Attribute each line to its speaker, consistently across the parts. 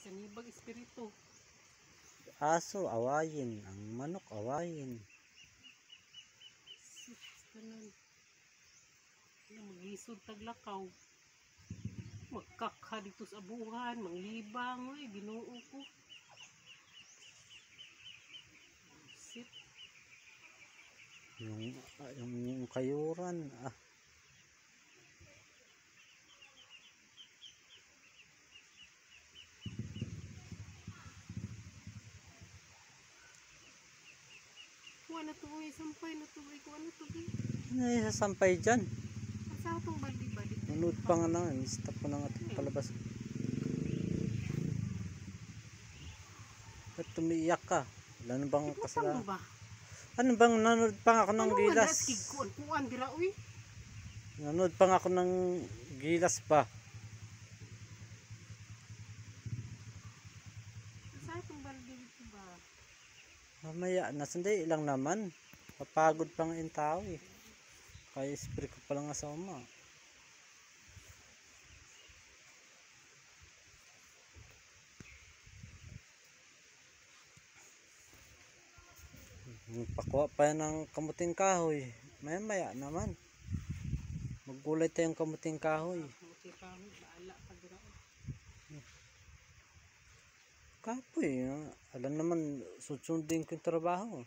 Speaker 1: Sanibag espiritu.
Speaker 2: Aso awayin, ang manok awayin.
Speaker 1: Sus, tanan. Mag-isod taglakaw. Magkakha dito sa abuhan, manglibang, oy, Ginoo ko. Sit.
Speaker 2: Yung kayuran,
Speaker 1: Kuha na to, oy, sampay na to, oy, kuha na to, oy.
Speaker 2: ano yung sasampay dyan?
Speaker 1: Sa atong baldi-baldi.
Speaker 2: Nanood pa nga na, stop ko na nga ito palabas. Ba't tumiiyak ka? Wala na bang kasalanan?
Speaker 1: Ba?
Speaker 2: Ano bang nanood pa nga ako ng gilas?
Speaker 1: Kuan dira, uy.
Speaker 2: Nanood pa nga ako ng gilas pa.
Speaker 1: Sa atong baldi dito ba?
Speaker 2: Mamaya, nasandi lang naman. Papagod pa nga yung tao eh. Kaya spray ko pa lang nga sa uma. Pakuha pa yan ng kamuting kahoy. Maya maya naman. Maggulay tayong kamuting kahoy.
Speaker 1: Kamuting kahoy, baala ka dira.
Speaker 2: Kapoy, alam naman, susundin ko yung trabaho.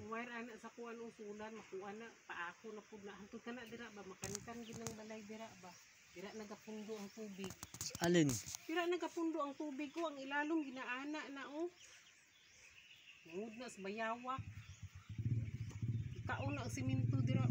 Speaker 1: Wire ana sa kuan usulan, makuha na, paako na pud na. Hantod ka na dira ba, makankan ginang balay dira ba. Dira nagapundo ang tubig.
Speaker 2: Alin?
Speaker 1: Dira nagapundo ang tubig ko, ang ilalom ginaana na oh. Ngud na sa bayawak. Ikaon na ang simento dira.